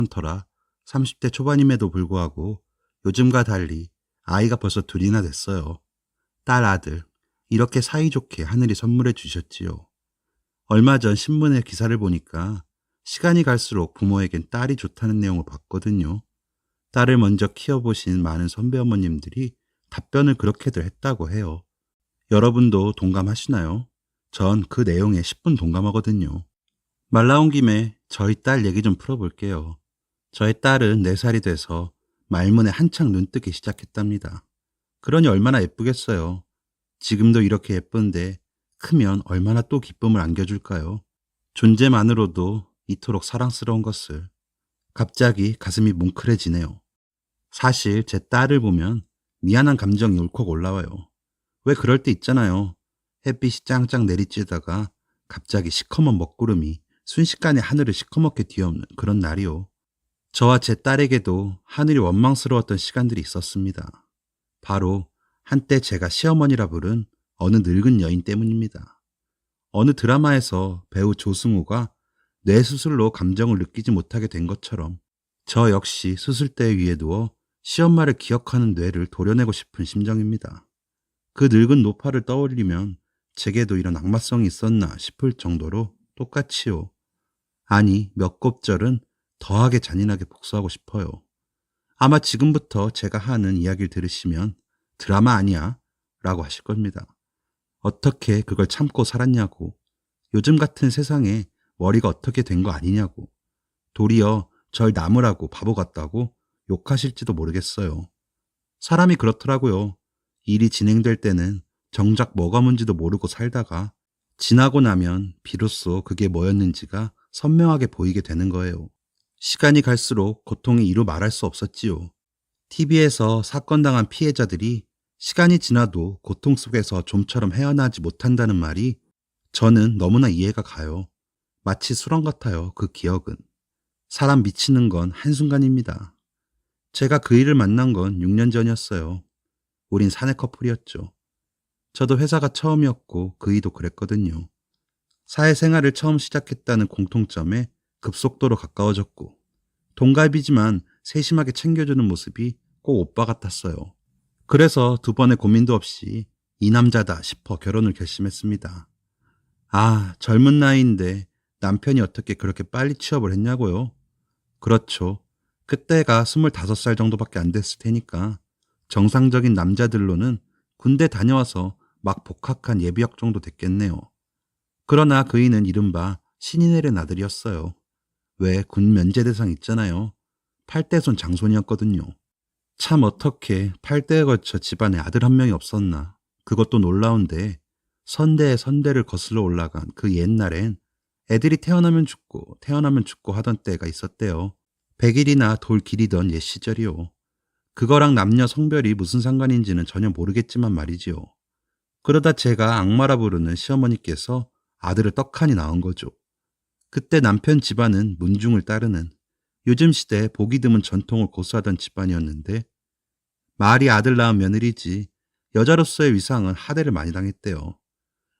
터라 30대 초반임에도 불구하고 요즘과 달리 아이가 벌써 둘이나 됐어요. 딸, 아들. 이렇게 사이좋게 하늘이 선물해 주셨지요. 얼마 전 신문에 기사를 보니까 시간이 갈수록 부모에겐 딸이 좋다는 내용을 봤거든요. 딸을 먼저 키워보신 많은 선배 어머님들이 답변을 그렇게들 했다고 해요. 여러분도 동감하시나요? 전 그 내용에 10분 동감하거든요. 말 나온 김에 저희 딸 얘기 좀 풀어볼게요. 저희 딸은 4살이 돼서 말문에 한창 눈뜨기 시작했답니다. 그러니 얼마나 예쁘겠어요. 지금도 이렇게 예쁜데 크면 얼마나 또 기쁨을 안겨줄까요? 존재만으로도 이토록 사랑스러운 것을. 갑자기 가슴이 뭉클해지네요. 사실 제 딸을 보면 미안한 감정이 울컥 올라와요. 왜 그럴 때 있잖아요. 햇빛이 짱짱 내리쬐다가 갑자기 시커먼 먹구름이 순식간에 하늘을 시커멓게 뒤엎는 그런 날이요. 저와 제 딸에게도 하늘이 원망스러웠던 시간들이 있었습니다. 바로 한때 제가 시어머니라 부른 어느 늙은 여인 때문입니다. 어느 드라마에서 배우 조승우가 뇌수술로 감정을 느끼지 못하게 된 것처럼 저 역시 수술대 위에 누워 시엄마를 기억하는 뇌를 도려내고 싶은 심정입니다. 그 늙은 노파를 떠올리면 제게도 이런 악마성이 있었나 싶을 정도로 똑같이요. 아니, 몇 곱절은 더하게 잔인하게 복수하고 싶어요. 아마 지금부터 제가 하는 이야기를 들으시면 드라마 아니야? 라고 하실 겁니다. 어떻게 그걸 참고 살았냐고, 요즘 같은 세상에 머리가 어떻게 된 거 아니냐고, 도리어 절 나무라고 바보 같다고 욕하실지도 모르겠어요. 사람이 그렇더라고요. 일이 진행될 때는 정작 뭐가 뭔지도 모르고 살다가 지나고 나면 비로소 그게 뭐였는지가 선명하게 보이게 되는 거예요. 시간이 갈수록 고통이 이루 말할 수 없었지요. TV에서 사건 당한 피해자들이 시간이 지나도 고통 속에서 좀처럼 헤어나지 못한다는 말이 저는 너무나 이해가 가요. 마치 수렁 같아요, 그 기억은. 사람 미치는 건 한순간입니다. 제가 그 일을 만난 건 6년 전이었어요. 우린 사내 커플이었죠. 저도 회사가 처음이었고 그이도 그랬거든요. 사회생활을 처음 시작했다는 공통점에 급속도로 가까워졌고, 동갑이지만 세심하게 챙겨주는 모습이 꼭 오빠 같았어요. 그래서 2번의 고민도 없이 이 남자다 싶어 결혼을 결심했습니다. 아, 젊은 나이인데 남편이 어떻게 그렇게 빨리 취업을 했냐고요? 그렇죠. 그때가 25살 정도밖에 안 됐을 테니까 정상적인 남자들로는 군대 다녀와서 막 복학한 예비역 정도 됐겠네요. 그러나 그이는 이른바 신이 내린 아들이었어요. 왜 군 면제 대상 있잖아요. 8대손 장손이었거든요. 참 어떻게 8대에 걸쳐 집안에 아들 한 명이 없었나. 그것도 놀라운데 선대에 선대를 거슬러 올라간 그 옛날엔 애들이 태어나면 죽고 하던 때가 있었대요. 100일이나 돌 길이던 옛 시절이요. 그거랑 남녀 성별이 무슨 상관인지는 전혀 모르겠지만 말이지요. 그러다 제가 악마라 부르는 시어머니께서 아들을 떡하니 낳은 거죠. 그때 남편 집안은 문중을 따르는 요즘 시대 보기 드문 전통을 고수하던 집안이었는데, 말이 아들 낳은 며느리지 여자로서의 위상은 하대를 많이 당했대요.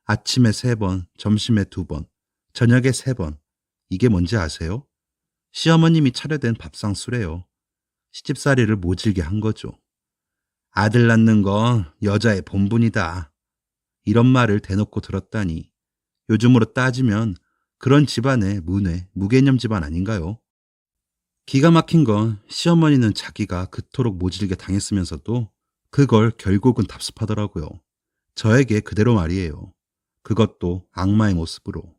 아침에 3번, 점심에 2번, 저녁에 3번. 이게 뭔지 아세요? 시어머님이 차려댄 밥상수래요. 시집살이를 모질게 한 거죠. 아들 낳는 건 여자의 본분이다. 이런 말을 대놓고 들었다니, 요즘으로 따지면 그런 집안의 무개념 집안 아닌가요? 기가 막힌 건 시어머니는 자기가 그토록 모질게 당했으면서도 그걸 결국은 답습하더라고요. 저에게 그대로 말이에요. 그것도 악마의 모습으로.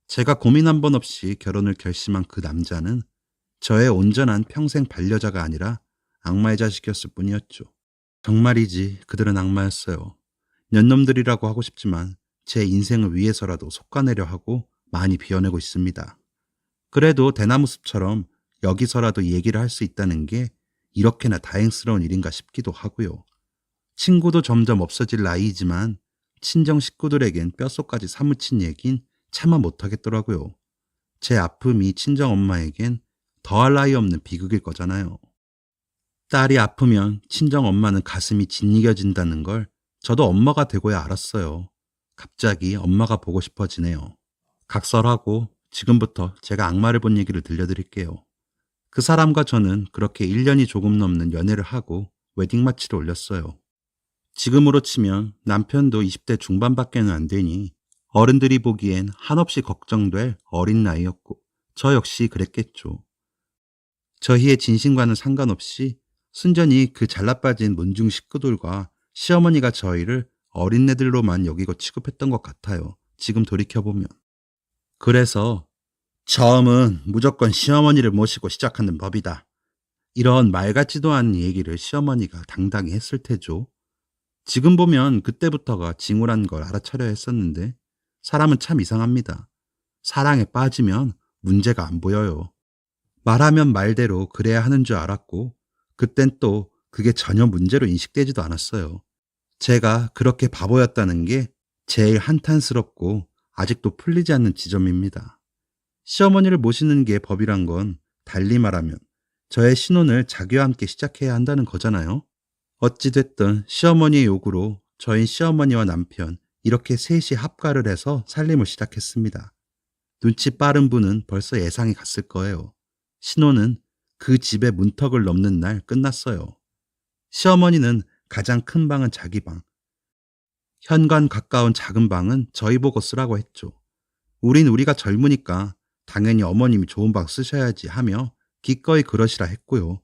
제가 고민 한 번 없이 결혼을 결심한 그 남자는 저의 온전한 평생 반려자가 아니라 악마의 자식이었을 뿐이었죠. 정말이지 그들은 악마였어요. 년놈들이라고 하고 싶지만 제 인생을 위해서라도 속아내려 하고 많이 비워내고 있습니다. 그래도 대나무숲처럼 여기서라도 얘기를 할 수 있다는 게 이렇게나 다행스러운 일인가 싶기도 하고요. 친구도 점점 없어질 나이이지만 친정 식구들에겐 뼛속까지 사무친 얘긴 차마 못하겠더라고요. 제 아픔이 친정 엄마에겐 더할 나위 없는 비극일 거잖아요. 딸이 아프면 친정 엄마는 가슴이 짓이겨진다는 걸 저도 엄마가 되고야 알았어요. 갑자기 엄마가 보고 싶어지네요. 각설하고 지금부터 제가 악마를 본 얘기를 들려드릴게요. 그 사람과 저는 그렇게 1년이 조금 넘는 연애를 하고 웨딩 마치를 올렸어요. 지금으로 치면 남편도 20대 중반밖에는 안 되니 어른들이 보기엔 한없이 걱정될 어린 나이였고 저 역시 그랬겠죠. 저희의 진심과는 상관없이 순전히 그 잘나빠진 문중 식구들과 시어머니가 저희를 어린애들로만 여기고 취급했던 것 같아요. 지금 돌이켜보면. 그래서 처음은 무조건 시어머니를 모시고 시작하는 법이다. 이런 말 같지도 않은 얘기를 시어머니가 당당히 했을 테죠. 지금 보면 그때부터가 징후란 걸 알아차려야 했었는데 사람은 참 이상합니다. 사랑에 빠지면 문제가 안 보여요. 말하면 말대로 그래야 하는 줄 알았고 그땐 또 그게 전혀 문제로 인식되지도 않았어요. 제가 그렇게 바보였다는 게 제일 한탄스럽고 아직도 풀리지 않는 지점입니다. 시어머니를 모시는 게 법이란 건 달리 말하면 저의 신혼을 자기와 함께 시작해야 한다는 거잖아요. 어찌됐든 시어머니의 요구로 저희 시어머니와 남편 이렇게 셋이 합가를 해서 살림을 시작했습니다. 눈치 빠른 분은 벌써 예상이 갔을 거예요. 신혼은 그 집의 문턱을 넘는 날 끝났어요. 시어머니는 가장 큰 방은 자기 방, 현관 가까운 작은 방은 저희 보고 쓰라고 했죠. 우린 우리가 젊으니까 당연히 어머님이 좋은 방 쓰셔야지 하며 기꺼이 그러시라 했고요.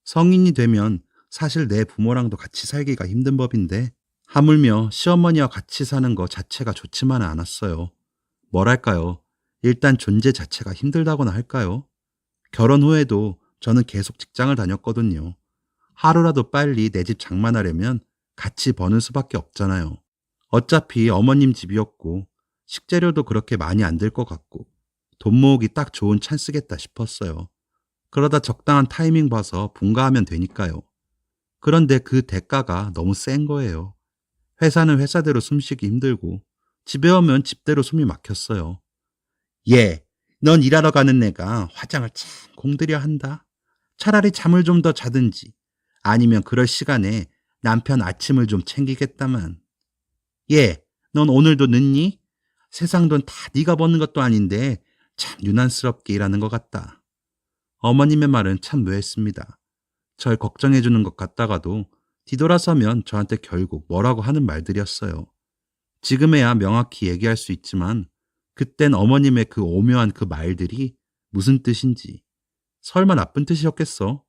성인이 되면 사실 내 부모랑도 같이 살기가 힘든 법인데 하물며 시어머니와 같이 사는 거 자체가 좋지만은 않았어요. 뭐랄까요? 일단 존재 자체가 힘들다고나 할까요? 결혼 후에도 저는 계속 직장을 다녔거든요. 하루라도 빨리 내 집 장만하려면 같이 버는 수밖에 없잖아요. 어차피 어머님 집이었고 식재료도 그렇게 많이 안 들 것 같고 돈 모으기 딱 좋은 찬스겠다 싶었어요. 그러다 적당한 타이밍 봐서 분가하면 되니까요. 그런데 그 대가가 너무 센 거예요. 회사는 회사대로 숨쉬기 힘들고 집에 오면 집대로 숨이 막혔어요. 예, 넌 일하러 가는 내가 화장을 참 공들여 한다. 차라리 잠을 좀 더 자든지 아니면 그럴 시간에 남편 아침을 좀 챙기겠다만. 예, 넌 오늘도 늦니? 세상 돈 다 네가 버는 것도 아닌데 참 유난스럽게 일하는 것 같다. 어머님의 말은 참 묘했습니다. 절 걱정해 주는 것 같다가도 뒤돌아서면 저한테 결국 뭐라고 하는 말들이었어요. 지금에야 명확히 얘기할 수 있지만 그땐 어머님의 그 오묘한 그 말들이 무슨 뜻인지 설마 나쁜 뜻이었겠어?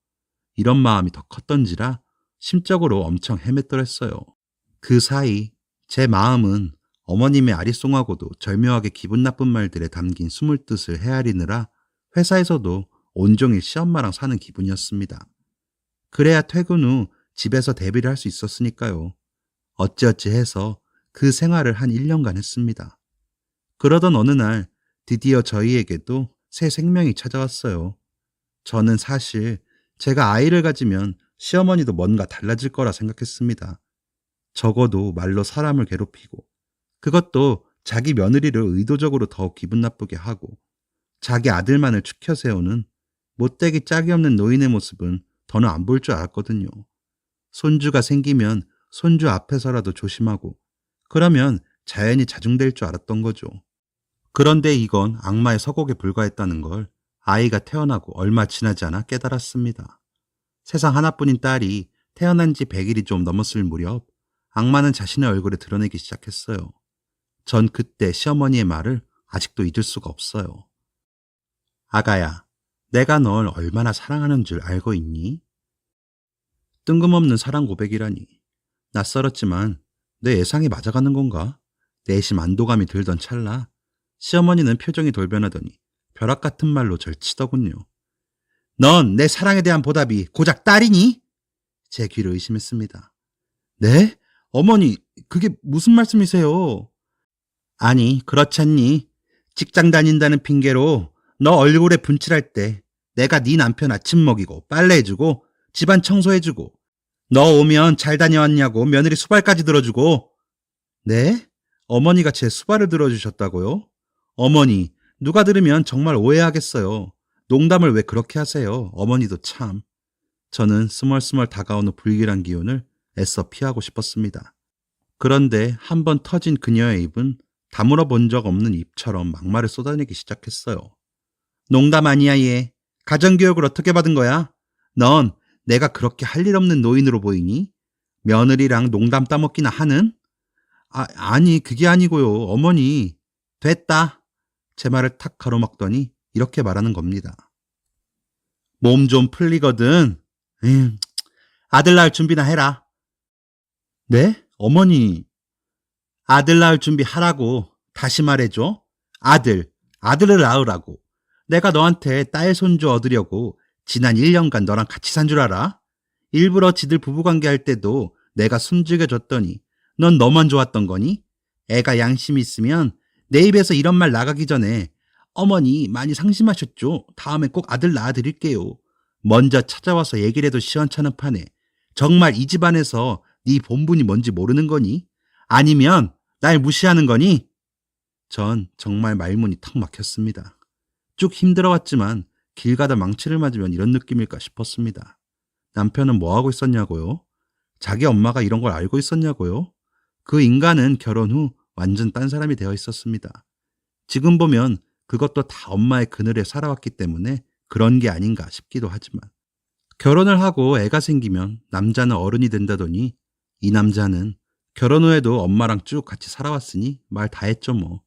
이런 마음이 더 컸던지라 심적으로 엄청 헤맸더랬어요. 그 사이 제 마음은 어머님의 아리송하고도 절묘하게 기분 나쁜 말들에 담긴 숨을 뜻을 헤아리느라 회사에서도 온종일 시엄마랑 사는 기분이었습니다. 그래야 퇴근 후 집에서 대비를 할 수 있었으니까요. 어찌어찌 해서 그 생활을 한 1년간 했습니다. 그러던 어느 날 드디어 저희에게도 새 생명이 찾아왔어요. 저는 사실 제가 아이를 가지면 시어머니도 뭔가 달라질 거라 생각했습니다. 적어도 말로 사람을 괴롭히고 그것도 자기 며느리를 의도적으로 더 기분 나쁘게 하고 자기 아들만을 추켜 세우는 못되기 짝이 없는 노인의 모습은 더는 안 볼 줄 알았거든요. 손주가 생기면 손주 앞에서라도 조심하고 그러면 자연히 자중될 줄 알았던 거죠. 그런데 이건 악마의 서곡에 불과했다는 걸 아이가 태어나고 얼마 지나지 않아 깨달았습니다. 세상 하나뿐인 딸이 태어난 지 100일이 좀 넘었을 무렵 악마는 자신의 얼굴을 드러내기 시작했어요. 전 그때 시어머니의 말을 아직도 잊을 수가 없어요. 아가야, 내가 널 얼마나 사랑하는 줄 알고 있니? 뜬금없는 사랑 고백이라니. 낯설었지만 내 예상이 맞아가는 건가? 내심 안도감이 들던 찰나 시어머니는 표정이 돌변하더니 벼락 같은 말로 절 치더군요. 넌 내 사랑에 대한 보답이 고작 딸이니? 제 귀를 의심했습니다. 네? 어머니, 그게 무슨 말씀이세요? 아니, 그렇지 않니? 직장 다닌다는 핑계로 너 얼굴에 분칠할 때 내가 네 남편 아침 먹이고 빨래해주고 집안 청소해주고 너 오면 잘 다녀왔냐고 며느리 수발까지 들어주고. 네? 어머니가 제 수발을 들어주셨다고요? 어머니, 누가 들으면 정말 오해하겠어요. 농담을 왜 그렇게 하세요? 어머니도 참. 저는 스멀스멀 다가오는 불길한 기운을 애써 피하고 싶었습니다. 그런데 한번 터진 그녀의 입은 다물어 본 적 없는 입처럼 막말을 쏟아내기 시작했어요. 농담 아니야 얘. 가정교육을 어떻게 받은 거야? 넌 내가 그렇게 할 일 없는 노인으로 보이니? 며느리랑 농담 따먹기나 하는? 아니, 그게 아니고요. 어머니. 됐다. 제 말을 탁 가로막더니 이렇게 말하는 겁니다. 몸 좀 풀리거든. 아들 낳을 준비나 해라. 네? 어머니. 아들 낳을 준비하라고. 다시 말해줘. 아들을 낳으라고. 내가 너한테 딸 손주 얻으려고 지난 1년간 너랑 같이 산 줄 알아? 일부러 지들 부부관계 할 때도 내가 숨죽여줬더니 넌 너만 좋았던 거니? 애가 양심이 있으면 내 입에서 이런 말 나가기 전에 어머니 많이 상심하셨죠? 다음에 꼭 아들 낳아드릴게요. 먼저 찾아와서 얘기를 해도 시원찮은 판에 정말 이 집안에서 네 본분이 뭔지 모르는 거니? 아니면 날 무시하는 거니? 전 정말 말문이 턱 막혔습니다. 쭉 힘들어왔지만 길 가다 망치를 맞으면 이런 느낌일까 싶었습니다. 남편은 뭐 하고 있었냐고요? 자기 엄마가 이런 걸 알고 있었냐고요? 그 인간은 결혼 후 완전 딴 사람이 되어 있었습니다. 지금 보면 그것도 다 엄마의 그늘에 살아왔기 때문에 그런 게 아닌가 싶기도 하지만 결혼을 하고 애가 생기면 남자는 어른이 된다더니 이 남자는 결혼 후에도 엄마랑 쭉 같이 살아왔으니 말 다 했죠 뭐.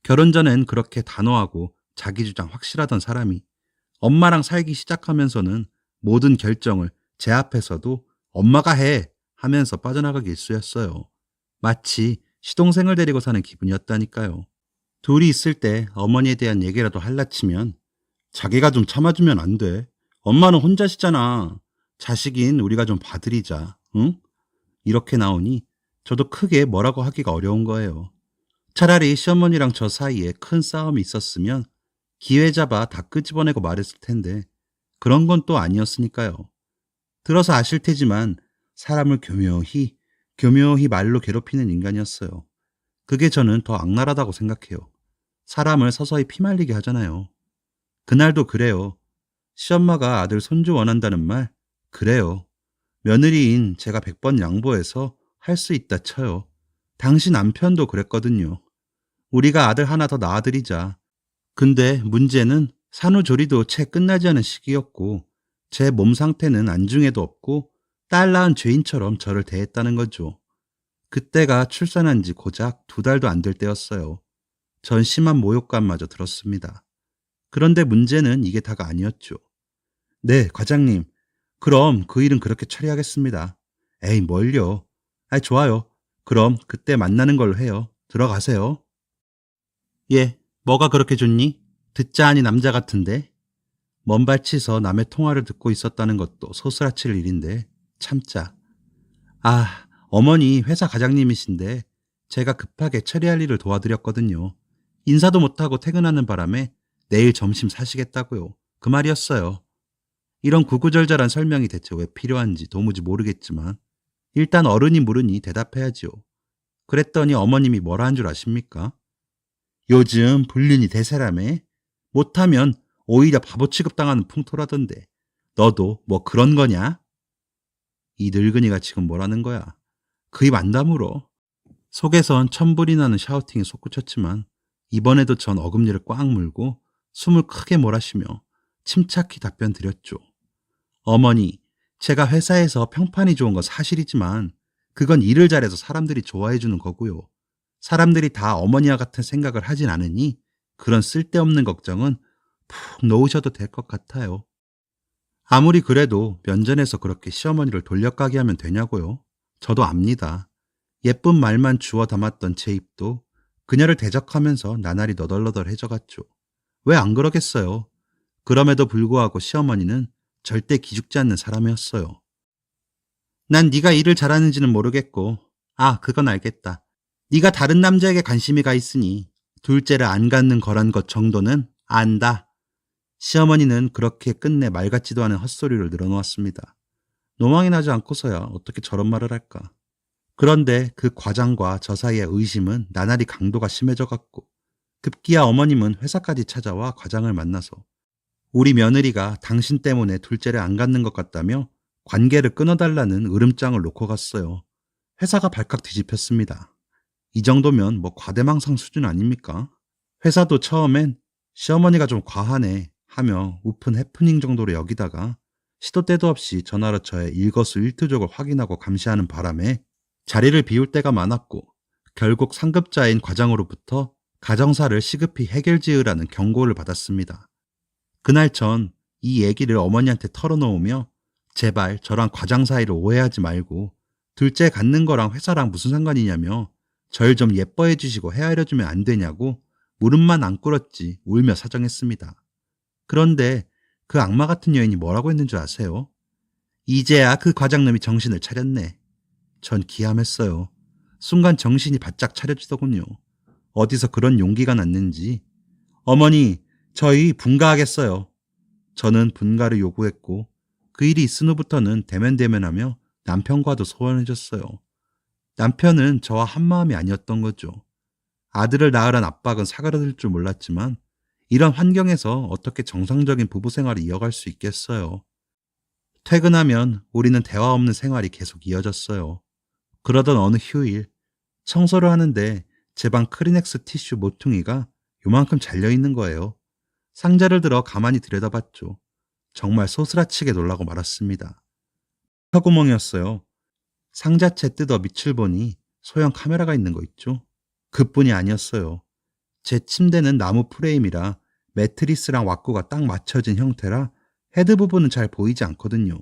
결혼 전엔 그렇게 단호하고 자기 주장 확실하던 사람이 엄마랑 살기 시작하면서는 모든 결정을 제 앞에서도 엄마가 해 하면서 빠져나가기 일쑤였어요. 마치 시동생을 데리고 사는 기분이었다니까요. 둘이 있을 때 어머니에 대한 얘기라도 할라치면 자기가 좀 참아주면 안 돼. 엄마는 혼자시잖아. 자식인 우리가 좀 봐드리자. 응? 이렇게 나오니 저도 크게 뭐라고 하기가 어려운 거예요. 차라리 시어머니랑 저 사이에 큰 싸움이 있었으면 기회 잡아 다 끄집어내고 말했을 텐데 그런 건 또 아니었으니까요. 들어서 아실 테지만 사람을 교묘히 말로 괴롭히는 인간이었어요. 그게 저는 더 악랄하다고 생각해요. 사람을 서서히 피말리게 하잖아요. 그날도 그래요. 시엄마가 아들 손주 원한다는 말, 그래요. 며느리인 제가 100번 양보해서 할 수 있다 쳐요. 당신 남편도 그랬거든요. 우리가 아들 하나 더 낳아드리자. 근데 문제는 산후조리도 채 끝나지 않은 시기였고 제 몸 상태는 안중에도 없고 딸 낳은 죄인처럼 저를 대했다는 거죠. 그때가 출산한 지 고작 2달도 안 될 때였어요. 전 심한 모욕감마저 들었습니다. 그런데 문제는 이게 다가 아니었죠. 네, 과장님. 그럼 그 일은 그렇게 처리하겠습니다. 에이, 뭘요. 좋아요. 그럼 그때 만나는 걸로 해요. 들어가세요. 예, 뭐가 그렇게 좋니? 듣자 하니 남자 같은데. 먼발치서 남의 통화를 듣고 있었다는 것도 소스라칠 일인데 참자. 어머니 회사 과장님이신데 제가 급하게 처리할 일을 도와드렸거든요. 인사도 못하고 퇴근하는 바람에 내일 점심 사시겠다고요. 그 말이었어요. 이런 구구절절한 설명이 대체 왜 필요한지 도무지 모르겠지만 일단 어른이 물으니 대답해야지요. 그랬더니 어머님이 뭐라 한 줄 아십니까? 요즘 불륜이 대세라며? 못하면 오히려 바보 취급당하는 풍토라던데 너도 뭐 그런 거냐? 이 늙은이가 지금 뭐라는 거야? 그 입 안 다물어. 속에선 천불이 나는 샤우팅이 솟구쳤지만 이번에도 전 어금니를 꽉 물고 숨을 크게 몰아쉬며 침착히 답변 드렸죠. 어머니, 제가 회사에서 평판이 좋은 건 사실이지만 그건 일을 잘해서 사람들이 좋아해 주는 거고요. 사람들이 다 어머니와 같은 생각을 하진 않으니 그런 쓸데없는 걱정은 푹 놓으셔도 될 것 같아요. 아무리 그래도 면전에서 그렇게 시어머니를 돌려가게 하면 되냐고요. 저도 압니다. 예쁜 말만 주워 담았던 제 입도 그녀를 대적하면서 나날이 너덜너덜해져갔죠. 왜 안 그러겠어요. 그럼에도 불구하고 시어머니는 절대 기죽지 않는 사람이었어요. 난 네가 일을 잘하는지는 모르겠고 그건 알겠다. 네가 다른 남자에게 관심이 가 있으니 둘째를 안 갖는 거란 것 정도는 안다. 시어머니는 그렇게 끝내 말 같지도 않은 헛소리를 늘어놓았습니다. 노망이 나지 않고서야 어떻게 저런 말을 할까. 그런데 그 과장과 저 사이의 의심은 나날이 강도가 심해져갔고 급기야 어머님은 회사까지 찾아와 과장을 만나서 우리 며느리가 당신 때문에 둘째를 안 갖는 것 같다며 관계를 끊어달라는 으름장을 놓고 갔어요. 회사가 발칵 뒤집혔습니다. 이 정도면 뭐 과대망상 수준 아닙니까? 회사도 처음엔 시어머니가 좀 과하네 하며 우픈 해프닝 정도로 여기다가 시도 때도 없이 전화로 저의 일거수일투족을 확인하고 감시하는 바람에 자리를 비울 때가 많았고 결국 상급자인 과장으로부터 가정사를 시급히 해결지으라는 경고를 받았습니다. 그날 전 이 얘기를 어머니한테 털어놓으며 제발 저랑 과장 사이를 오해하지 말고 둘째 갖는 거랑 회사랑 무슨 상관이냐며 절 좀 예뻐해 주시고 헤아려 주면 안 되냐고 무릎만 안 꿇었지 울며 사정했습니다. 그런데 그 악마 같은 여인이 뭐라고 했는 줄 아세요? 이제야 그 과장놈이 정신을 차렸네. 전 기함했어요. 순간 정신이 바짝 차려지더군요. 어디서 그런 용기가 났는지. 어머니, 저희 분가하겠어요. 저는 분가를 요구했고 그 일이 있은 후부터는 대면대면하며 남편과도 소원해졌어요. 남편은 저와 한마음이 아니었던 거죠. 아들을 낳으란 압박은 사그라들 줄 몰랐지만 이런 환경에서 어떻게 정상적인 부부 생활을 이어갈 수 있겠어요. 퇴근하면 우리는 대화 없는 생활이 계속 이어졌어요. 그러던 어느 휴일 청소를 하는데 제 방 크리넥스 티슈 모퉁이가 요만큼 잘려있는 거예요. 상자를 들어 가만히 들여다봤죠. 정말 소스라치게 놀라고 말았습니다. 혀구멍이었어요. 상자채 뜯어 밑을 보니 소형 카메라가 있는 거 있죠? 그뿐이 아니었어요. 제 침대는 나무 프레임이라 매트리스랑 왁구가 딱 맞춰진 형태라 헤드 부분은 잘 보이지 않거든요.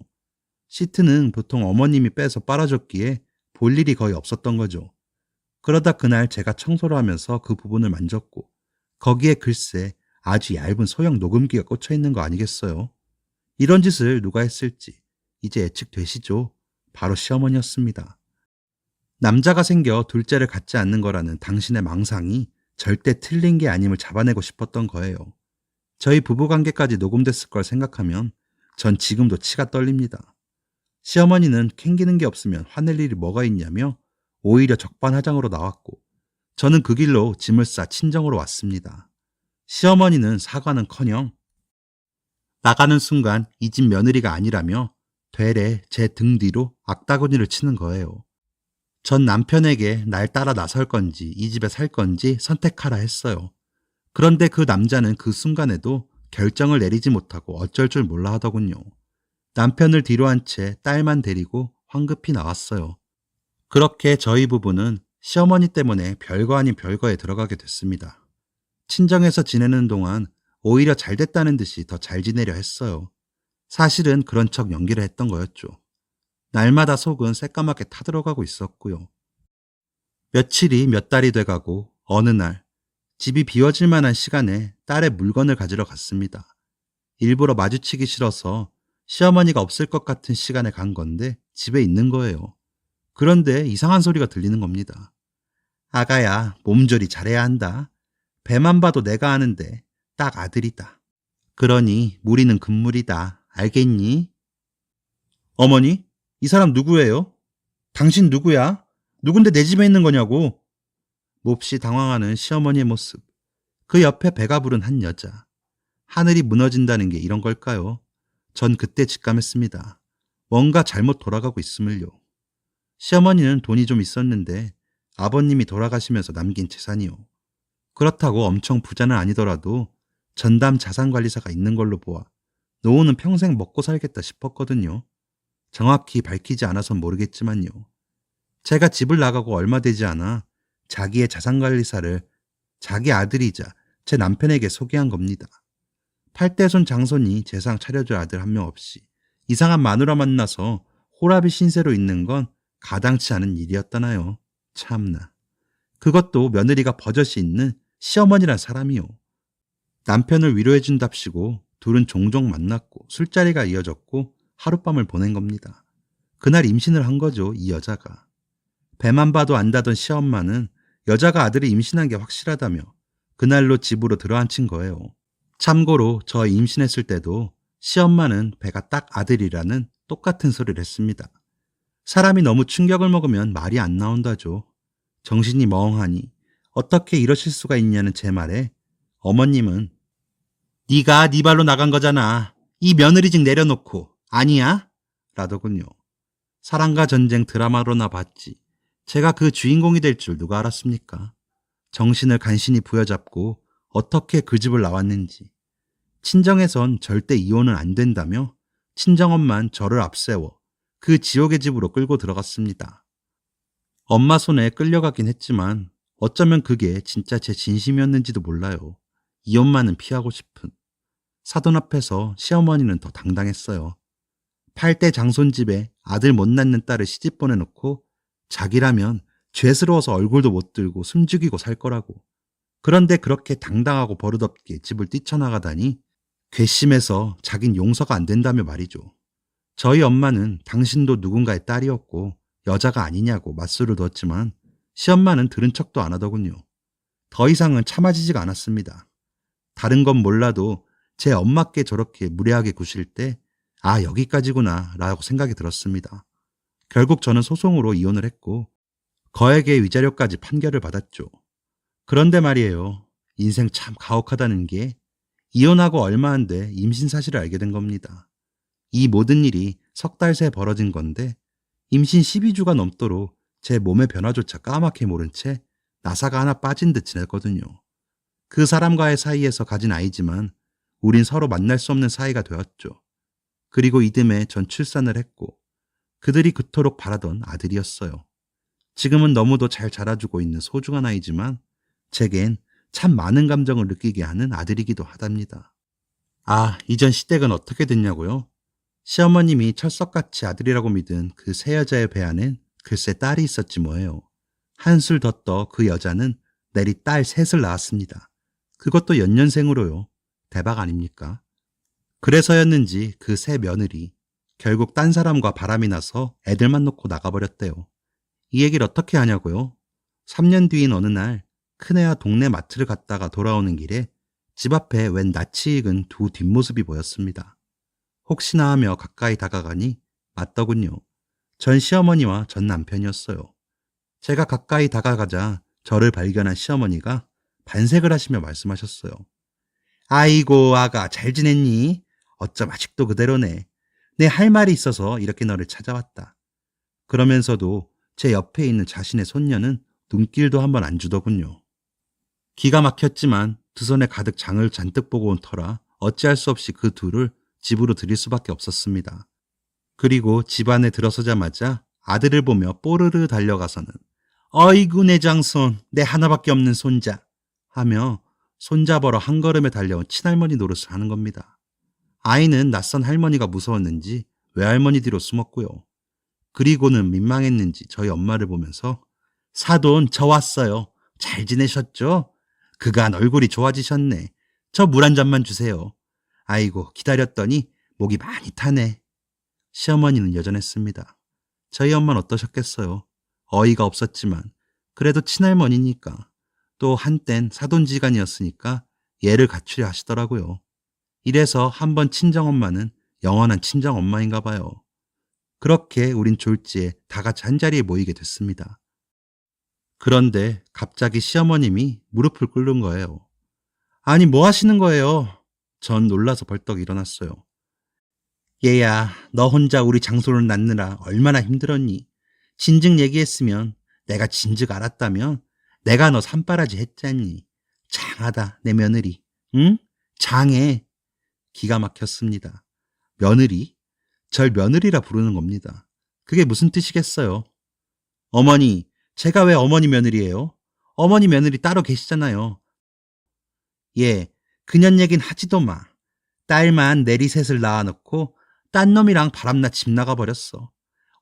시트는 보통 어머님이 빼서 빨아줬기에 볼 일이 거의 없었던 거죠. 그러다 그날 제가 청소를 하면서 그 부분을 만졌고 거기에 글쎄 아주 얇은 소형 녹음기가 꽂혀 있는 거 아니겠어요? 이런 짓을 누가 했을지 이제 예측되시죠? 바로 시어머니였습니다. 남자가 생겨 둘째를 갖지 않는 거라는 당신의 망상이 절대 틀린 게 아님을 잡아내고 싶었던 거예요. 저희 부부관계까지 녹음됐을 걸 생각하면 전 지금도 치가 떨립니다. 시어머니는 캥기는 게 없으면 화낼 일이 뭐가 있냐며 오히려 적반하장으로 나왔고 저는 그 길로 짐을 싸 친정으로 왔습니다. 시어머니는 사과는커녕 나가는 순간 이 집 며느리가 아니라며 되레 제 등 뒤로 악다구니를 치는 거예요. 전 남편에게 날 따라 나설 건지 이 집에 살 건지 선택하라 했어요. 그런데 그 남자는 그 순간에도 결정을 내리지 못하고 어쩔 줄 몰라 하더군요. 남편을 뒤로 한 채 딸만 데리고 황급히 나왔어요. 그렇게 저희 부부는 시어머니 때문에 별거 아닌 별거에 들어가게 됐습니다. 친정에서 지내는 동안 오히려 잘 됐다는 듯이 더 잘 지내려 했어요. 사실은 그런 척 연기를 했던 거였죠. 날마다 속은 새까맣게 타들어가고 있었고요. 며칠이 몇 달이 돼가고 어느 날 집이 비워질 만한 시간에 딸의 물건을 가지러 갔습니다. 일부러 마주치기 싫어서 시어머니가 없을 것 같은 시간에 간 건데 집에 있는 거예요. 그런데 이상한 소리가 들리는 겁니다. 아가야, 몸조리 잘해야 한다. 배만 봐도 내가 아는데 딱 아들이다. 그러니 무리는 금물이다. 알겠니? 어머니, 이 사람 누구예요? 당신 누구야? 누군데 내 집에 있는 거냐고? 몹시 당황하는 시어머니의 모습. 그 옆에 배가 부른 한 여자. 하늘이 무너진다는 게 이런 걸까요? 전 그때 직감했습니다. 뭔가 잘못 돌아가고 있음을요. 시어머니는 돈이 좀 있었는데 아버님이 돌아가시면서 남긴 재산이요. 그렇다고 엄청 부자는 아니더라도 전담 자산관리사가 있는 걸로 보아 노후는 평생 먹고 살겠다 싶었거든요. 정확히 밝히지 않아선 모르겠지만요. 제가 집을 나가고 얼마 되지 않아 자기의 자산관리사를 자기 아들이자 제 남편에게 소개한 겁니다. 팔대손 장손이 재상 차려줄 아들 한 명 없이 이상한 마누라 만나서 호라비 신세로 있는 건 가당치 않은 일이었다나요. 참나. 그것도 며느리가 버젓이 있는 시어머니란 사람이요. 남편을 위로해준답시고 둘은 종종 만났고 술자리가 이어졌고 하룻밤을 보낸 겁니다. 그날 임신을 한 거죠, 이 여자가. 배만 봐도 안다던 시엄마는 여자가 아들을 임신한 게 확실하다며 그날로 집으로 들어앉힌 거예요. 참고로 저 임신했을 때도 시엄마는 배가 딱 아들이라는 똑같은 소리를 했습니다. 사람이 너무 충격을 먹으면 말이 안 나온다죠. 정신이 멍하니 어떻게 이러실 수가 있냐는 제 말에 어머님은 네가 네 발로 나간 거잖아. 이 며느리직 내려놓고 아니야? 라더군요. 사랑과 전쟁 드라마로나 봤지. 제가 그 주인공이 될 줄 누가 알았습니까? 정신을 간신히 부여잡고 어떻게 그 집을 나왔는지. 친정에선 절대 이혼은 안 된다며 친정엄만 저를 앞세워 그 지옥의 집으로 끌고 들어갔습니다. 엄마 손에 끌려가긴 했지만 어쩌면 그게 진짜 제 진심이었는지도 몰라요. 이혼만은 피하고 싶은. 사돈 앞에서 시어머니는 더 당당했어요. 8대 장손집에 아들 못 낳는 딸을 시집 보내놓고 자기라면 죄스러워서 얼굴도 못 들고 숨죽이고 살 거라고. 그런데 그렇게 당당하고 버릇없게 집을 뛰쳐나가다니 괘씸해서 자긴 용서가 안 된다며 말이죠. 저희 엄마는 당신도 누군가의 딸이었고 여자가 아니냐고 맞수를 두었지만 시엄마는 들은 척도 안 하더군요. 더 이상은 참아지지가 않았습니다. 다른 건 몰라도 제 엄마께 저렇게 무례하게 구실 때 아, 여기까지구나 라고 생각이 들었습니다. 결국 저는 소송으로 이혼을 했고 거액의 위자료까지 판결을 받았죠. 그런데 말이에요. 인생 참 가혹하다는 게 이혼하고 얼마 안 돼 임신 사실을 알게 된 겁니다. 이 모든 일이 석 달 새 벌어진 건데 임신 12주가 넘도록 제 몸의 변화조차 까맣게 모른 채 나사가 하나 빠진 듯 지냈거든요. 그 사람과의 사이에서 가진 아이지만 우린 서로 만날 수 없는 사이가 되었죠. 그리고 이듬해 전 출산을 했고 그들이 그토록 바라던 아들이었어요. 지금은 너무도 잘 자라주고 있는 소중한 아이지만 제겐 참 많은 감정을 느끼게 하는 아들이기도 하답니다. 아, 이전 시댁은 어떻게 됐냐고요? 시어머님이 철석같이 아들이라고 믿은 그 새 여자의 배 안엔 글쎄 딸이 있었지 뭐예요. 한술 더 떠 그 여자는 내리 딸 셋을 낳았습니다. 그것도 연년생으로요. 대박 아닙니까? 그래서였는지 그 새 며느리 결국 딴 사람과 바람이 나서 애들만 놓고 나가버렸대요. 이 얘기를 어떻게 하냐고요? 3년 뒤인 어느 날 큰애와 동네 마트를 갔다가 돌아오는 길에 집 앞에 웬 낯이 익은 두 뒷모습이 보였습니다. 혹시나 하며 가까이 다가가니 맞더군요. 전 시어머니와 전 남편이었어요. 제가 가까이 다가가자 저를 발견한 시어머니가 반색을 하시며 말씀하셨어요. 아이고 아가 잘 지냈니? 어쩜 아직도 그대로네. 내 할 말이 있어서 이렇게 너를 찾아왔다. 그러면서도 제 옆에 있는 자신의 손녀는 눈길도 한번 안 주더군요. 기가 막혔지만 두 손에 가득 장을 잔뜩 보고 온 터라 어찌할 수 없이 그 둘을 집으로 들일 수밖에 없었습니다. 그리고 집 안에 들어서자마자 아들을 보며 뽀르르 달려가서는 어이구 내 장손, 내 하나밖에 없는 손자 하며 손잡으러 한 걸음에 달려온 친할머니 노릇을 하는 겁니다. 아이는 낯선 할머니가 무서웠는지 외할머니 뒤로 숨었고요. 그리고는 민망했는지 저희 엄마를 보면서 사돈 저 왔어요. 잘 지내셨죠? 그간 얼굴이 좋아지셨네. 저 물 한 잔만 주세요. 아이고 기다렸더니 목이 많이 타네. 시어머니는 여전했습니다. 저희 엄마는 어떠셨겠어요? 어이가 없었지만 그래도 친할머니니까 또 한땐 사돈지간이었으니까 예를 갖추려 하시더라고요. 이래서 한번 친정엄마는 영원한 친정엄마인가 봐요. 그렇게 우린 졸지에 다 같이 한자리에 모이게 됐습니다. 그런데 갑자기 시어머님이 무릎을 꿇는 거예요. 아니 뭐 하시는 거예요? 전 놀라서 벌떡 일어났어요. 얘야, 너 혼자 우리 장소를 낳느라 얼마나 힘들었니? 진즉 얘기했으면 내가 진즉 알았다면 내가 너 산바라지 했잖니. 장하다 내 며느리. 응? 장해. 기가 막혔습니다. 며느리? 절 며느리라 부르는 겁니다. 그게 무슨 뜻이겠어요? 어머니, 제가 왜 어머니 며느리예요? 어머니 며느리 따로 계시잖아요. 예, 그년 얘긴 하지도 마. 딸만 내리셋을 낳아놓고 딴 놈이랑 바람나 집 나가버렸어.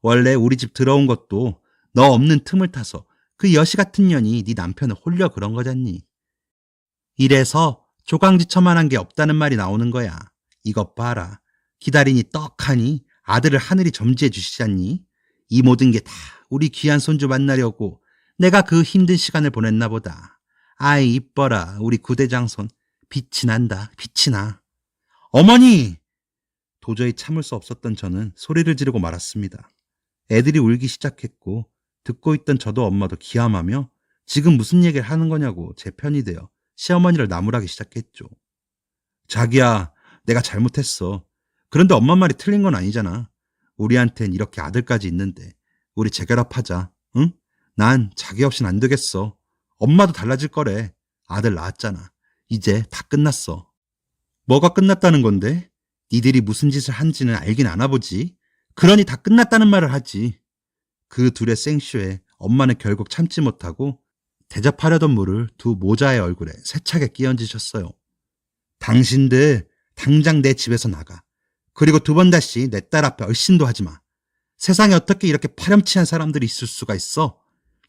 원래 우리 집 들어온 것도 너 없는 틈을 타서 그 여시 같은 년이 네 남편을 홀려 그런 거잖니. 이래서 조강지처만한 게 없다는 말이 나오는 거야. 이것 봐라. 기다리니 떡하니 아들을 하늘이 점지해 주시잖니. 이 모든 게 다 우리 귀한 손주 만나려고 내가 그 힘든 시간을 보냈나 보다. 아이 이뻐라 우리 구대장손. 빛이 난다 빛이 나. 어머니! 도저히 참을 수 없었던 저는 소리를 지르고 말았습니다. 애들이 울기 시작했고 듣고 있던 저도 엄마도 기함하며 지금 무슨 얘기를 하는 거냐고 제 편이 되어 시어머니를 나무라기 시작했죠. 자기야, 내가 잘못했어. 그런데 엄마 말이 틀린 건 아니잖아. 우리한텐 이렇게 아들까지 있는데 우리 재결합하자. 응? 난 자기 없인 안 되겠어. 엄마도 달라질 거래. 아들 낳았잖아. 이제 다 끝났어. 뭐가 끝났다는 건데? 니들이 무슨 짓을 한지는 알긴 아나 보지. 그러니 다 끝났다는 말을 하지. 그 둘의 생쇼에 엄마는 결국 참지 못하고 대접하려던 물을 두 모자의 얼굴에 세차게 끼얹으셨어요. 당신들 당장 내 집에서 나가. 그리고 두 번 다시 내 딸 앞에 얼씬도 하지 마. 세상에 어떻게 이렇게 파렴치한 사람들이 있을 수가 있어?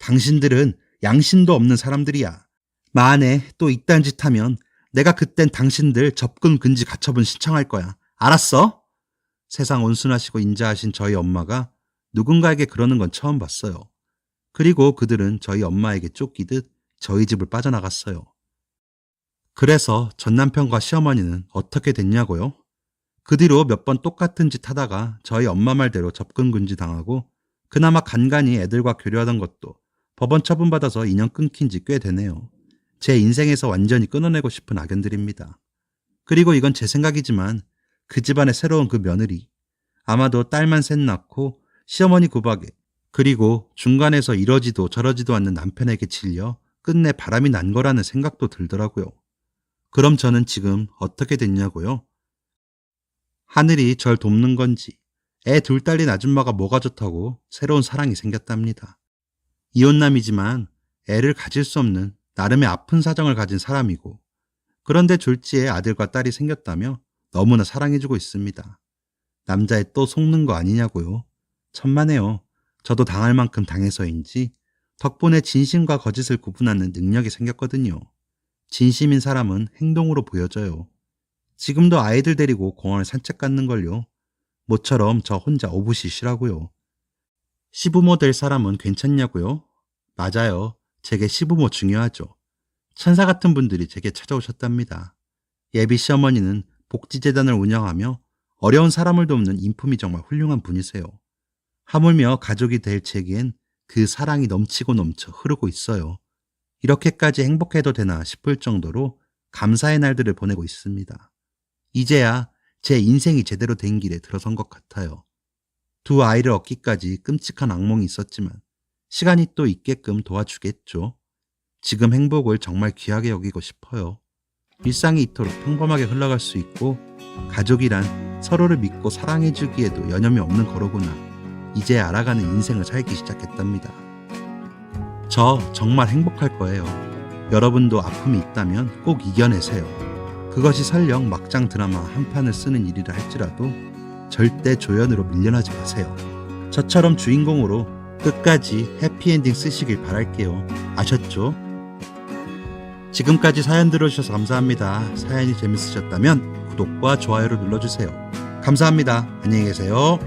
당신들은 양심도 없는 사람들이야. 만에 또 이딴 짓 하면 내가 그땐 당신들 접근 금지 가처분 신청할 거야. 알았어? 세상 온순하시고 인자하신 저희 엄마가 누군가에게 그러는 건 처음 봤어요. 그리고 그들은 저희 엄마에게 쫓기듯 저희 집을 빠져나갔어요. 그래서 전 남편과 시어머니는 어떻게 됐냐고요? 그 뒤로 몇 번 똑같은 짓 하다가 저희 엄마 말대로 접근 금지 당하고 그나마 간간히 애들과 교류하던 것도 법원 처분받아서 인연 끊긴 지 꽤 되네요. 제 인생에서 완전히 끊어내고 싶은 악연들입니다. 그리고 이건 제 생각이지만 그 집안의 새로운 그 며느리, 아마도 딸만 셋 낳고 시어머니 구박에 그리고 중간에서 이러지도 저러지도 않는 남편에게 질려 끝내 바람이 난 거라는 생각도 들더라고요. 그럼 저는 지금 어떻게 됐냐고요? 하늘이 절 돕는 건지 애 둘 딸린 아줌마가 뭐가 좋다고 새로운 사랑이 생겼답니다. 이혼남이지만 애를 가질 수 없는 나름의 아픈 사정을 가진 사람이고 그런데 졸지에 아들과 딸이 생겼다며 너무나 사랑해주고 있습니다. 남자애 또 속는 거 아니냐고요? 천만에요. 저도 당할 만큼 당해서인지 덕분에 진심과 거짓을 구분하는 능력이 생겼거든요. 진심인 사람은 행동으로 보여져요. 지금도 아이들 데리고 공원을 산책 갔는 걸요. 모처럼 저 혼자 오부시시라고요. 시부모 될 사람은 괜찮냐고요? 맞아요. 제게 시부모 중요하죠. 천사 같은 분들이 제게 찾아오셨답니다. 예비 시어머니는 복지재단을 운영하며 어려운 사람을 돕는 인품이 정말 훌륭한 분이세요. 하물며 가족이 될 제겐 그 사랑이 넘치고 넘쳐 흐르고 있어요. 이렇게까지 행복해도 되나 싶을 정도로 감사의 날들을 보내고 있습니다. 이제야 제 인생이 제대로 된 길에 들어선 것 같아요. 두 아이를 얻기까지 끔찍한 악몽이 있었지만 시간이 또 있게끔 도와주겠죠. 지금 행복을 정말 귀하게 여기고 싶어요. 일상이 이토록 평범하게 흘러갈 수 있고 가족이란 서로를 믿고 사랑해주기에도 여념이 없는 거로구나. 이제 알아가는 인생을 살기 시작했답니다. 저 정말 행복할 거예요. 여러분도 아픔이 있다면 꼭 이겨내세요. 그것이 설령 막장 드라마 한 판을 쓰는 일이라 할지라도 절대 조연으로 밀려나지 마세요. 저처럼 주인공으로 끝까지 해피엔딩 쓰시길 바랄게요. 아셨죠? 지금까지 사연 들어주셔서 감사합니다. 사연이 재밌으셨다면 구독과 좋아요를 눌러주세요. 감사합니다. 안녕히 계세요.